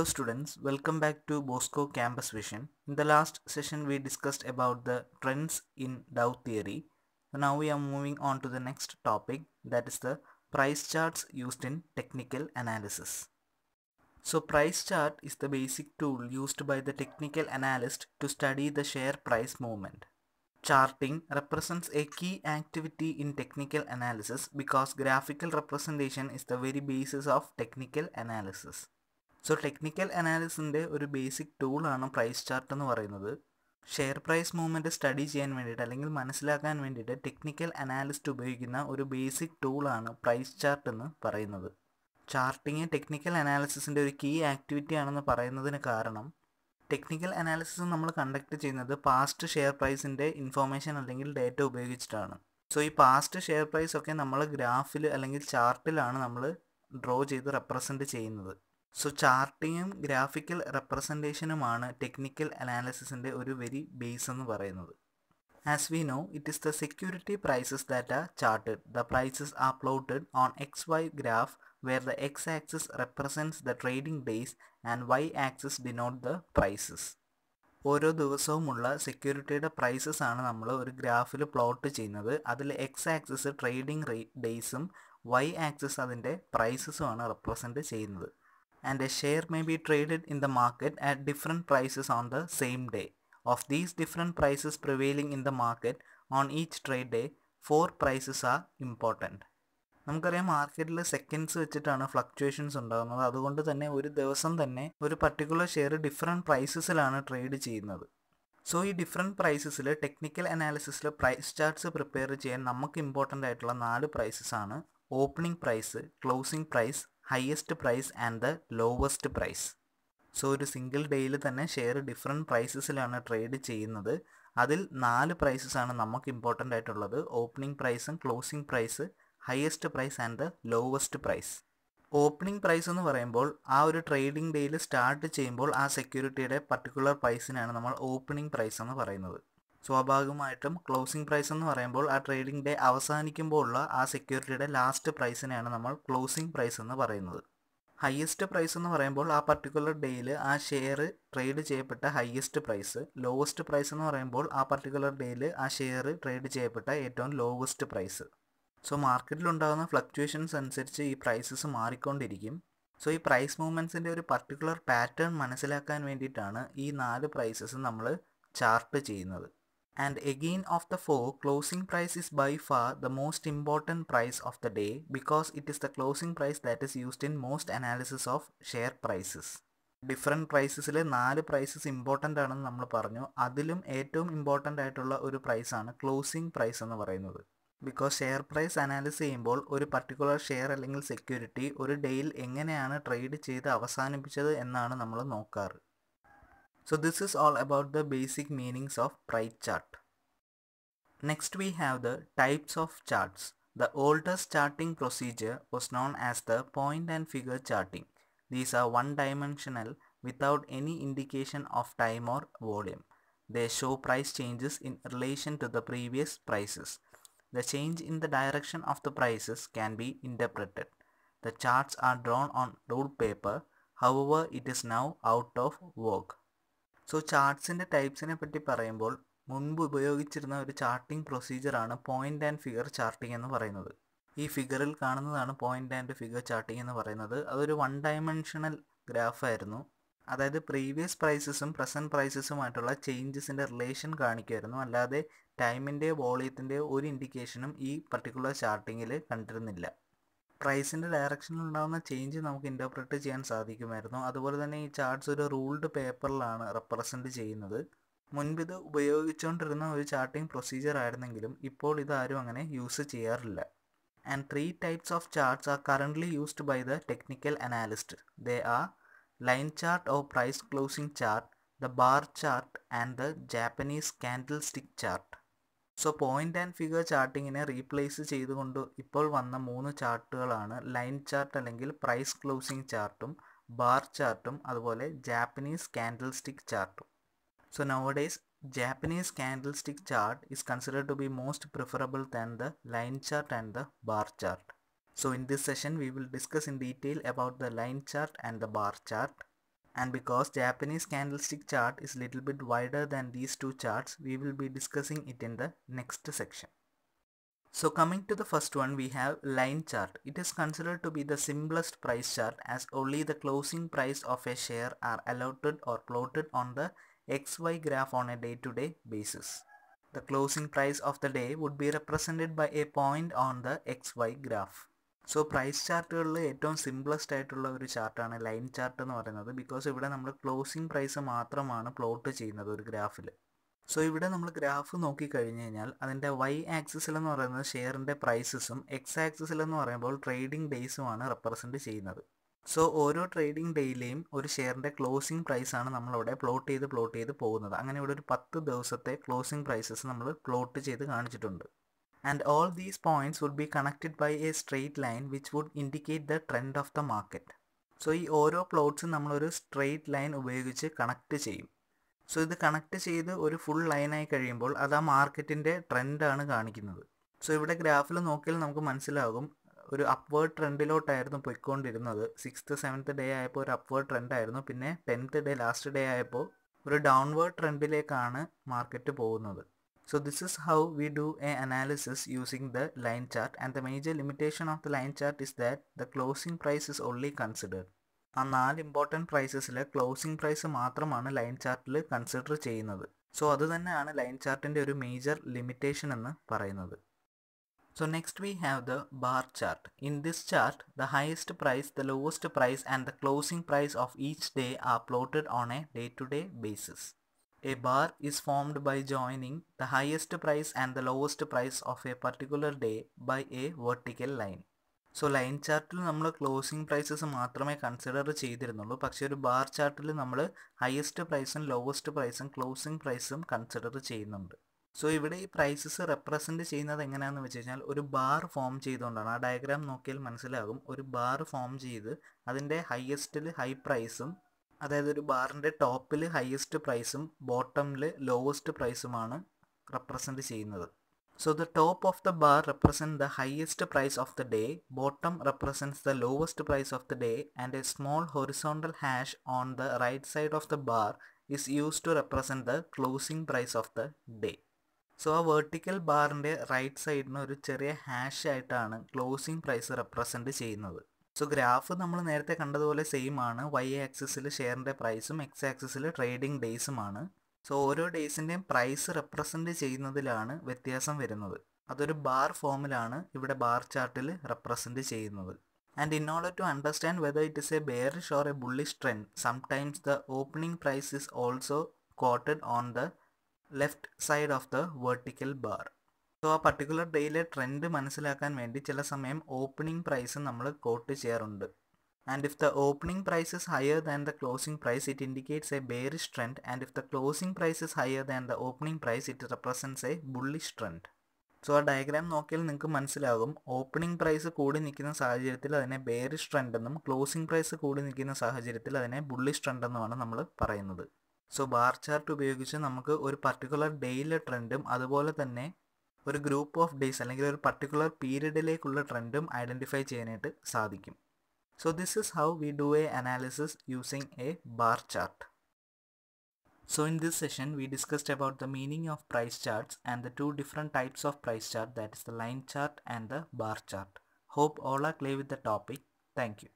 Hello students, welcome back to Bosco Campus Vision. In the last session we discussed about the trends in Dow theory. So now we are moving on to the next topic, that is the price charts used in technical analysis. So price chart is the basic tool used by the technical analyst to study the share price movement. Charting represents a key activity in technical analysis because graphical representation is the very basis of technical analysis. So technical അനാലിസിൻ്റെ ഒരു basic ടൂളാണ് price chart എന്ന് പറയുന്നത്. Share price movement study ചെയ്യാൻ വേണ്ടിയിട്ട് അല്ലെങ്കിൽ മനസ്സിലാക്കാൻ വേണ്ടിയിട്ട് ടെക്നിക്കൽ അനാലിസ്റ്റ് ഉപയോഗിക്കുന്ന ഒരു ബേസിക് ടൂളാണ് പ്രൈസ് ചാർട്ട് എന്ന് പറയുന്നത്. ചാർട്ടിങ് ടെക്നിക്കൽ അനാലിസിസിൻ്റെ ഒരു കീ ആക്ടിവിറ്റി ആണെന്ന് പറയുന്നതിന് കാരണം ടെക്നിക്കൽ അനാലിസിസ് നമ്മൾ കണ്ടക്ട് ചെയ്യുന്നത് പാസ്റ്റ് ഷെയർ പ്രൈസിൻ്റെ ഇൻഫോർമേഷൻ അല്ലെങ്കിൽ ഡേറ്റ ഉപയോഗിച്ചിട്ടാണ്. സോ ഈ പാസ്റ്റ് ഷെയർ പ്രൈസ് ഒക്കെ നമ്മൾ ഗ്രാഫിൽ അല്ലെങ്കിൽ ചാർട്ടിലാണ് നമ്മൾ ഡ്രോ ചെയ്ത് റെപ്രസെൻറ്റ് ചെയ്യുന്നത്. സോ ചാർട്ടിങ്ങും ഗ്രാഫിക്കൽ റെപ്രസെൻറ്റേഷനുമാണ് ടെക്നിക്കൽ അനാലിസിസിൻ്റെ ഒരു വെരി ബേസ് എന്ന് പറയുന്നത്. As we know, it is the security prices that are charted. The prices are plotted on XY graph where the x-axis represents the trading days and y-axis denote the prices. ഓരോ ദിവസവുമുള്ള സെക്യൂരിറ്റിയുടെ prices ആണ് നമ്മൾ ഒരു ഗ്രാഫിൽ plot ചെയ്യുന്നത്. അതിൽ x-axis trading ഡേയ്സും y-axis അതിൻ്റെ പ്രൈസസുമാണ് represent ചെയ്യുന്നത്. And a share may be traded in the market at different prices on the same day. Of these different prices prevailing in the market on each trade day, 4 prices are important. നമുക്കറിയാം മാർക്കറ്റിൽ seconds വെച്ചിട്ടാണ് fluctuations ഉണ്ടാകുന്നത്. അതുകൊണ്ട് തന്നെ ഒരു ദിവസം തന്നെ ഒരു പർട്ടിക്കുലർ ഷെയർ ഡിഫറെൻറ്റ് പ്രൈസസിലാണ് ട്രേഡ് ചെയ്യുന്നത്. സോ ഈ ഡിഫറെൻറ്റ് പ്രൈസസിൽ ടെക്നിക്കൽ അനാലിസിസിൽ പ്രൈസ് ചാർട്ട്സ് പ്രിപ്പയർ ചെയ്യാൻ നമുക്ക് ഇമ്പോർട്ടൻ്റ് ആയിട്ടുള്ള 4 പ്രൈസസ് ആണ്: opening price, closing price, highest price and the lowest price. So ഒരു സിംഗിൾ ഡേയിൽ തന്നെ ഷെയർ ഡിഫറെൻറ്റ് പ്രൈസസിലാണ് ട്രേഡ് ചെയ്യുന്നത്. അതിൽ 4 പ്രൈസസ് ആണ് നമുക്ക് ഇമ്പോർട്ടൻ്റ് ആയിട്ടുള്ളത്: ഓപ്പണിംഗ് പ്രൈസും, closing price, highest price and the lowest price. Opening price എന്ന് പറയുമ്പോൾ ആ ഒരു ട്രേഡിംഗ് ഡേയിൽ സ്റ്റാർട്ട് ചെയ്യുമ്പോൾ ആ സെക്യൂരിറ്റിയുടെ പർട്ടിക്കുലർ പ്രൈസിനാണ് നമ്മൾ ഓപ്പണിംഗ് പ്രൈസ് എന്ന് പറയുന്നത്. സ്വാഭാവികമായിട്ടും ക്ലോസിംഗ് പ്രൈസ് എന്ന് പറയുമ്പോൾ ആ ട്രേഡിംഗ് ഡേ അവസാനിക്കുമ്പോൾ ഉള്ള ആ സെക്യൂരിറ്റിയുടെ ലാസ്റ്റ് പ്രൈസിനെയാണ് നമ്മൾ ക്ലോസിംഗ് പ്രൈസ് എന്ന് പറയുന്നത്. ഹയസ്റ്റ് പ്രൈസ് എന്ന് പറയുമ്പോൾ ആ പർട്ടിക്കുലർ ഡേയിൽ ആ ഷെയർ ട്രേഡ് ചെയ്യപ്പെട്ട ഹയസ്റ്റ് പ്രൈസ്. ലോവസ്റ്റ് പ്രൈസ് എന്ന് പറയുമ്പോൾ ആ പർട്ടിക്കുലർ ഡേയിൽ ആ ഷെയർ ട്രേഡ് ചെയ്യപ്പെട്ട ഏറ്റവും ലോവസ്റ്റ് പ്രൈസ്. സോ മാർക്കറ്റിലുണ്ടാകുന്ന ഫ്ലക്ച്വേഷൻസ് അനുസരിച്ച് ഈ പ്രൈസസ് മാറിക്കൊണ്ടിരിക്കും. സോ ഈ പ്രൈസ് മൂവ്മെൻറ്റ്സിൻ്റെ ഒരു പർട്ടിക്കുലർ പാറ്റേൺ മനസ്സിലാക്കാൻ വേണ്ടിയിട്ടാണ് ഈ 4 പ്രൈസസ് നമ്മൾ ചാർട്ട് ചെയ്യുന്നത്. And again of the 4, closing price is by far the most important price of the day because it is the closing price that is used in most analysis of share prices. Different പ്രൈസസിൽ 4 prices important ആണെന്ന് നമ്മൾ പറഞ്ഞു. അതിലും ഏറ്റവും important ആയിട്ടുള്ള ഒരു പ്രൈസാണ് closing price എന്ന് പറയുന്നത്. ബിക്കോസ് ഷെയർ പ്രൈസ് അനാലിസ് ചെയ്യുമ്പോൾ ഒരു പർട്ടിക്കുലർ ഷെയർ അല്ലെങ്കിൽ സെക്യൂരിറ്റി ഒരു ഡേയിൽ എങ്ങനെയാണ് ട്രേഡ് ചെയ്ത് അവസാനിപ്പിച്ചത് എന്നാണ് നമ്മൾ നോക്കാറ്. So this is all about the basic meanings of price chart. Next we have the types of charts. The oldest charting procedure was known as the point and figure charting. These are one-dimensional without any indication of time or volume. They show price changes in relation to the previous prices. The change in the direction of the prices can be interpreted. The charts are drawn on ruled paper. However, it is now out of vogue. So ചാർട്ട്സിൻ്റെ ടൈപ്സിനെ പറ്റി പറയുമ്പോൾ മുൻപ് ഉപയോഗിച്ചിരുന്ന ഒരു charting പ്രൊസീജിയറാണ് point and figure charting എന്ന് പറയുന്നത്. ഈ ഫിഗറിൽ കാണുന്നതാണ് പോയിൻ്റ് ആൻഡ് ഫിഗർ ചാർട്ടിംഗ് എന്ന് പറയുന്നത്. അതൊരു 1 ഡയമെൻഷണൽ ഗ്രാഫായിരുന്നു. അതായത് പ്രീവിയസ് പ്രൈസസും പ്രസൻറ്റ് പ്രൈസസുമായിട്ടുള്ള ചേഞ്ചസിൻ്റെ റിലേഷൻ കാണിക്കുമായിരുന്നു. അല്ലാതെ ടൈമിൻ്റെയോ വോളിയത്തിൻ്റെയോ ഒരു ഇൻഡിക്കേഷനും ഈ പർട്ടിക്കുലർ ചാർട്ടിങ്ങിൽ കണ്ടിരുന്നില്ല. പ്രൈസിൻ്റെ ഡയറക്ഷനിൽ ഉണ്ടാകുന്ന ചേഞ്ച് നമുക്ക് ഇൻ്റർപ്രറ്റ് ചെയ്യാൻ സാധിക്കുമായിരുന്നു. അതുപോലെ തന്നെ ഈ ചാർട്ട്സ് ഒരു റൂൾഡ് പേപ്പറിലാണ് റെപ്രസെൻറ്റ് ചെയ്യുന്നത്. മുൻപ് ഇത് ഉപയോഗിച്ചുകൊണ്ടിരുന്ന ഒരു ചാർട്ടിംഗ് പ്രൊസീജിയർ ആയിരുന്നെങ്കിലും ഇപ്പോൾ ഇതാരും അങ്ങനെ യൂസ് ചെയ്യാറില്ല. And 3 types of charts are currently used by the technical analyst. They are line chart or price closing chart, the bar chart and the Japanese candlestick chart. So point and figure ചാർട്ടിങ്ങിനെ replace ചെയ്തുകൊണ്ട് ഇപ്പോൾ വന്ന 3 ചാർട്ടുകളാണ് line chart അല്ലെങ്കിൽ price closing ചാർട്ടും, bar ചാർട്ടും, അതുപോലെ Japanese candlestick ചാർട്ടും. So nowadays Japanese candlestick chart is considered to be most preferable than the line chart and the bar chart. So in this session we will discuss in detail about the line chart and the bar chart. And because Japanese candlestick chart is little bit wider than these two charts, we will be discussing it in the next section. So coming to the first one, we have line chart. It is considered to be the simplest price chart as only the closing price of a share are allotted or plotted on the XY graph on a day-to-day basis. The closing price of the day would be represented by a point on the XY graph. So price ചാർട്ടുകളിൽ ഏറ്റവും simplest ആയിട്ടുള്ള ഒരു ചാർട്ടാണ് line chart എന്ന് പറയുന്നത്. Because ഇവിടെ നമ്മൾ closing price മാത്രമാണ് plot ചെയ്യുന്നത് ഒരു ഗ്രാഫിൽ. സോ ഇവിടെ നമ്മൾ ഗ്രാഫ് നോക്കിക്കഴിഞ്ഞ് കഴിഞ്ഞാൽ അതിൻ്റെ വൈ ആക്സിസിൽ എന്ന് പറയുന്നത് ഷെയറിൻ്റെ പ്രൈസസും എക്സ് ആക്സിസിൽ എന്ന് പറയുമ്പോൾ ട്രേഡിംഗ് ഡേയ്സുമാണ് റെപ്രസെൻറ്റ് ചെയ്യുന്നത്. സോ ഓരോ ട്രേഡിംഗ് ഡേയിലെയും ഒരു ഷെയറിൻ്റെ ക്ലോസിംഗ് പ്രൈസാണ് നമ്മളിവിടെ പ്ലോട്ട് ചെയ്ത് പോകുന്നത്. അങ്ങനെ ഇവിടെ ഒരു 10 ദിവസത്തെ ക്ലോസിംഗ് പ്രൈസസ് നമ്മൾ പ്ലോട്ട് ചെയ്ത് കാണിച്ചിട്ടുണ്ട്. And all these points would be connected by a straight line which would indicate the trend of the market. So ഈ ഓരോ പ്ലോട്ട്സും നമ്മളൊരു സ്ട്രെയിറ്റ് ലൈൻ ഉപയോഗിച്ച് കണക്ട് ചെയ്യും. സോ ഇത് കണക്ട് ചെയ്ത് ഒരു ഫുൾ ലൈനായി കഴിയുമ്പോൾ അത് ആ മാർക്കറ്റിൻ്റെ ട്രെൻഡാണ് കാണിക്കുന്നത്. സോ ഇവിടെ ഗ്രാഫിൽ നോക്കിയാൽ നമുക്ക് മനസ്സിലാകും ഒരു അപ്വേർഡ് ട്രെൻഡിലോട്ടായിരുന്നു പോയിക്കൊണ്ടിരുന്നത്. 6th 7th ഡേ ആയപ്പോൾ ഒരു അപ്വേർഡ് ട്രെൻഡായിരുന്നു. പിന്നെ 10th ഡേ ലാസ്റ്റ് ഡേ ആയപ്പോൾ ഒരു ഡൗൺവേർഡ് ട്രെൻഡിലേക്കാണ് മാർക്കറ്റ് പോകുന്നത്. So this is how we do an analysis using the line chart, and the major limitation of the line chart is that the closing price is only considered. ആ 4 important പ്രൈസസിലെ closing price മാത്രമാണ് line ചാർട്ടിൽ consider ചെയ്യുന്നത്. So അത് തന്നെയാണ് line ചാർട്ടിൻ്റെ ഒരു major limitation എന്ന് പറയുന്നത്. So next we have the bar chart. In this chart, the highest price, the lowest price and the closing price of each day are plotted on a day-to-day basis. A bar is formed by joining the highest price and the lowest price of a particular day by a vertical line. So line ചാർട്ടിൽ നമ്മൾ closing prices മാത്രമേ consider ചെയ്തിരുന്നുള്ളൂ. പക്ഷേ ഒരു bar ചാർട്ടിൽ നമ്മൾ highest പ്രൈസും lowest പ്രൈസും closing പ്രൈസും കൺസിഡർ ചെയ്യുന്നുണ്ട്. സോ ഇവിടെ ഈ പ്രൈസസ് റെപ്രസെൻറ്റ് ചെയ്യുന്നത് എങ്ങനെയാണെന്ന് വെച്ച് കഴിഞ്ഞാൽ ഒരു ബാർ ഫോം ചെയ്തുകൊണ്ടാണ്. ആ ഡയഗ്രാം നോക്കിയാൽ മനസ്സിലാകും. ഒരു ബാർ ഫോം ചെയ്ത് അതിൻ്റെ ഹയസ്റ്റിൽ ഹൈ പ്രൈസും, അതായത് ഒരു ബാറിൻ്റെ ടോപ്പിൽ ഹയസ്റ്റ് പ്രൈസും ബോട്ടമിൽ ലോവസ്റ്റ് പ്രൈസുമാണ് റെപ്രസെൻറ്റ് ചെയ്യുന്നത്. So the top of the bar represent the highest price of the day, bottom represents the lowest price of the day and a small horizontal hash on the right side of the bar is use to represent the closing price of the day. So ആ vertical ബാറിൻ്റെ right സൈഡിന് ഒരു ചെറിയ hash ആയിട്ടാണ് closing price represent ചെയ്യുന്നത്. So graph നമ്മൾ നേരത്തെ കണ്ടതുപോലെ സെയിം ആണ്. വൈ ആക്സിസിൽ ഷെയറിൻ്റെ പ്രൈസും എക്സ് ആക്സിസിൽ ട്രേഡിംഗ് ഡേയ്സുമാണ്. സോ ഓരോ ഡേയ്സിൻ്റെയും പ്രൈസ് റെപ്രസെൻറ്റ് ചെയ്യുന്നതിലാണ് വ്യത്യാസം വരുന്നത്. അതൊരു ബാർ ഫോമിലാണ് ഇവിടെ ബാർ ചാർട്ടിൽ റെപ്രസെൻറ്റ് ചെയ്യുന്നത്. And in order to understand whether it is a bearish or a bullish trend, sometimes the opening price is also quoted on the left side of the vertical bar. So ആ particular ഡേയിലെ trend മനസ്സിലാക്കാൻ വേണ്ടി ചില സമയം opening price നമ്മൾ quote ചെയ്യാറുണ്ട്. And if the opening price is higher than the closing price it indicates a bearish trend, and if the closing price is higher than the opening price it represents a bullish trend. So ആ diagram നോക്കിയാൽ നിങ്ങൾക്ക് മനസ്സിലാകും. Opening price കൂടി നിൽക്കുന്ന സാഹചര്യത്തിൽ അതിനെ bearish trend എന്നും closing price കൂടി നിൽക്കുന്ന സാഹചര്യത്തിൽ അതിനെ ബുള്ളിഷ് ട്രെൻഡ് എന്നുമാണ് നമ്മൾ പറയുന്നത്. സോ ബാർ ചാർട്ട് ഉപയോഗിച്ച് നമുക്ക് ഒരു പർട്ടിക്കുലർ ഡേയിലെ ട്രെൻഡും അതുപോലെ തന്നെ ഒരു ഗ്രൂപ്പ് ഓഫ് ഡേയ്സ് അല്ലെങ്കിൽ ഒരു പർട്ടിക്കുലർ പീരീഡിലേക്കുള്ള ട്രെൻഡും ഐഡൻറ്റിഫൈ ചെയ്യാനായിട്ട് സാധിക്കും. So this is how we do A analysis using A bar chart. So in this session we discussed about the meaning of price charts and the two different types of price chart, that is the line chart and the bar chart. Hope all are clear with the topic. Thank you.